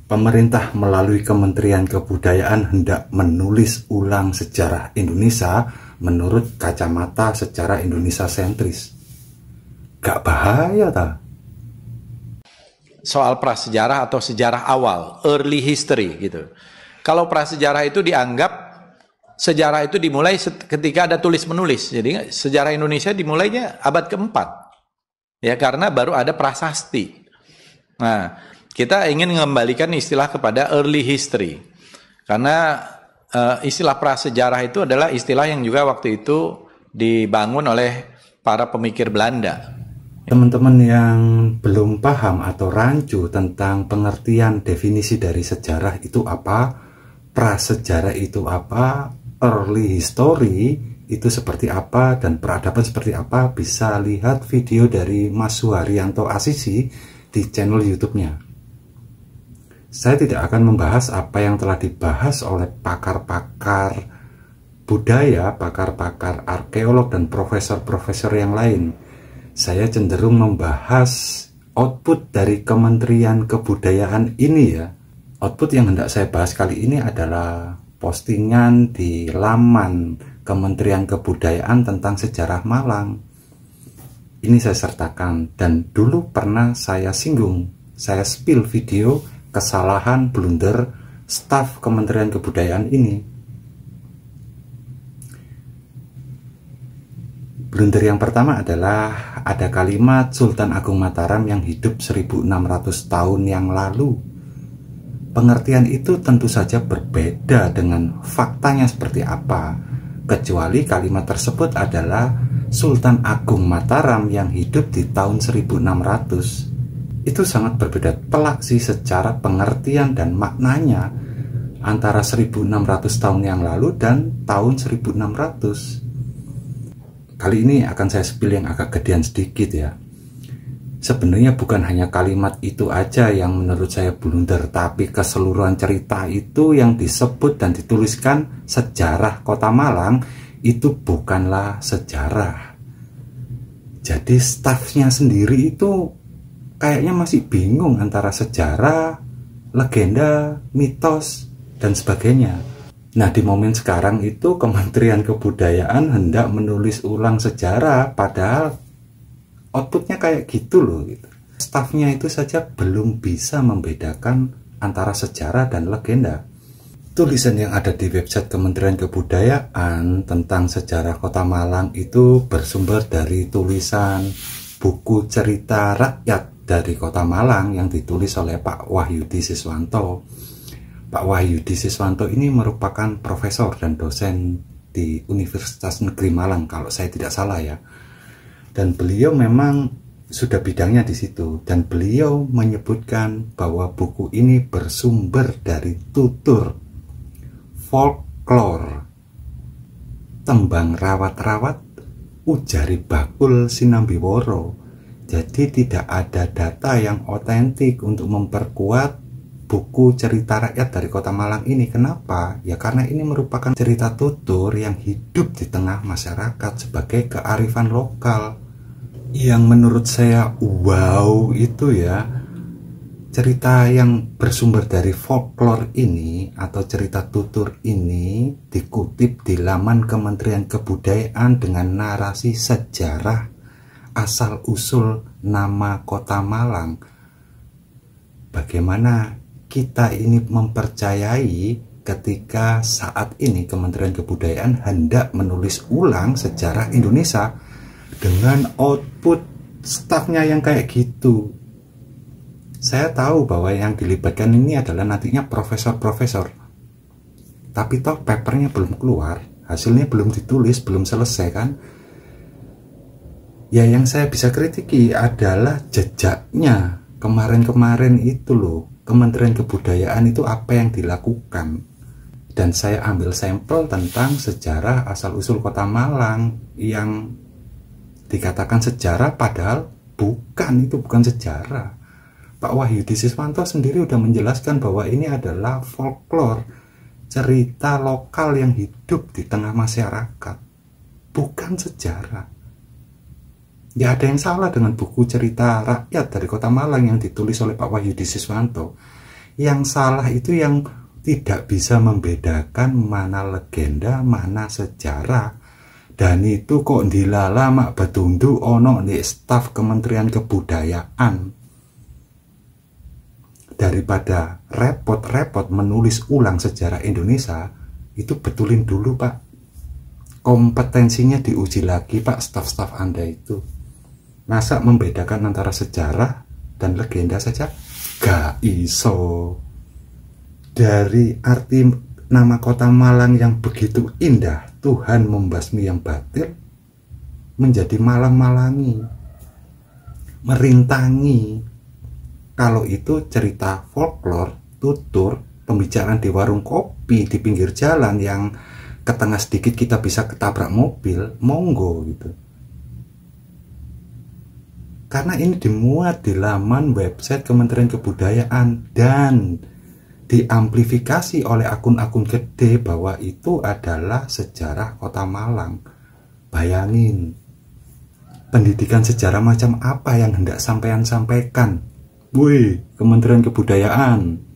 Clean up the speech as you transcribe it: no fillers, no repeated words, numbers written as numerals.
Pemerintah melalui Kementerian Kebudayaan hendak menulis ulang sejarah Indonesia menurut kacamata secara Indonesia sentris. Gak bahaya tak? Soal prasejarah atau sejarah awal, early history gitu. Kalau prasejarah itu dianggap sejarah itu dimulai ketika ada tulis menulis. Jadi sejarah Indonesia dimulainya abad keempat. Ya, karena baru ada prasasti. Nah, kita ingin mengembalikan istilah kepada early history. Karena istilah prasejarah itu adalah istilah yang juga waktu itu dibangun oleh para pemikir Belanda. Teman-teman yang belum paham atau rancu tentang pengertian definisi dari sejarah itu apa, prasejarah itu apa, early history itu seperti apa, dan peradaban seperti apa, bisa lihat video dari Mas Suharyanto Asisi di channel YouTube-nya. Saya tidak akan membahas apa yang telah dibahas oleh pakar-pakar budaya, pakar-pakar arkeolog, dan profesor-profesor yang lain. Saya cenderung membahas output dari Kementerian Kebudayaan ini ya. Output yang hendak saya bahas kali ini adalah postingan di laman Kementerian Kebudayaan tentang sejarah Malang. Ini saya sertakan, dan dulu pernah saya singgung, saya spill video kesalahan blunder staf Kementerian Kebudayaan ini. Blunder yang pertama adalah ada kalimat Sultan Agung Mataram yang hidup 1600 tahun yang lalu. Pengertian itu tentu saja berbeda dengan faktanya seperti apa, kecuali kalimat tersebut adalah Sultan Agung Mataram yang hidup di tahun 1600. Itu sangat berbeda telak sih secara pengertian dan maknanya antara 1600 tahun yang lalu dan tahun 1600. Kali ini akan saya spill yang agak gedean sedikit ya. Sebenarnya bukan hanya kalimat itu aja yang menurut saya blunder, tapi keseluruhan cerita itu yang disebut dan dituliskan sejarah Kota Malang itu bukanlah sejarah. Jadi stafnya sendiri itu kayaknya masih bingung antara sejarah, legenda, mitos, dan sebagainya. Nah, di momen sekarang itu Kementerian Kebudayaan hendak menulis ulang sejarah, padahal outputnya kayak gitu loh. Gitu. Stafnya itu saja belum bisa membedakan antara sejarah dan legenda. Tulisan yang ada di website Kementerian Kebudayaan tentang sejarah Kota Malang itu bersumber dari tulisan buku cerita rakyat dari Kota Malang yang ditulis oleh Pak Wahyudi Siswanto. Pak Wahyudi Siswanto ini merupakan profesor dan dosen di Universitas Negeri Malang kalau saya tidak salah ya. Dan beliau memang sudah bidangnya di situ, dan beliau menyebutkan bahwa buku ini bersumber dari tutur folklore tembang rawat-rawat ujari bakul Sinambiworo. Jadi tidak ada data yang otentik untuk memperkuat buku cerita rakyat dari Kota Malang ini. Kenapa? Ya karena ini merupakan cerita tutur yang hidup di tengah masyarakat sebagai kearifan lokal. Yang menurut saya wow itu ya, cerita yang bersumber dari folklore ini atau cerita tutur ini dikutip di laman Kementerian Kebudayaan dengan narasi sejarah asal-usul nama Kota Malang. Bagaimana kita ini mempercayai ketika saat ini Kementerian Kebudayaan hendak menulis ulang sejarah Indonesia dengan output stafnya yang kayak gitu. Saya tahu bahwa yang dilibatkan ini adalah nantinya profesor-profesor, tapi toh papernya belum keluar, hasilnya belum ditulis, belum selesai kan. Ya yang saya bisa kritiki adalah jejaknya kemarin-kemarin itu loh. Kementerian Kebudayaan itu apa yang dilakukan. Dan saya ambil sampel tentang sejarah asal-usul Kota Malang yang dikatakan sejarah padahal bukan, itu bukan sejarah. Pak Wahyudi Siswanto sendiri udah menjelaskan bahwa ini adalah folklore, cerita lokal yang hidup di tengah masyarakat, bukan sejarah. Ya ada yang salah dengan buku cerita rakyat dari Kota Malang yang ditulis oleh Pak Wahyudi Siswanto. Yang salah itu yang tidak bisa membedakan mana legenda, mana sejarah. Dan itu kok dilala mak betundu ono di staf Kementerian Kebudayaan. Daripada repot-repot menulis ulang sejarah Indonesia, itu betulin dulu Pak. Kompetensinya diuji lagi Pak, staf-staf Anda itu. Masa membedakan antara sejarah dan legenda saja? Gak iso. Dari arti nama kota Malang yang begitu indah, Tuhan membasmi yang batil menjadi malang-malangi, merintangi. Kalau itu cerita folklore, tutur, pembicaraan di warung kopi di pinggir jalan yang ke tengah sedikit kita bisa ketabrak mobil, monggo gitu. Karena ini dimuat di laman website Kementerian Kebudayaan dan diamplifikasi oleh akun-akun gede bahwa itu adalah sejarah kota Malang. Bayangin, pendidikan sejarah macam apa yang hendak sampean sampaikan? Wih, Kementerian Kebudayaan.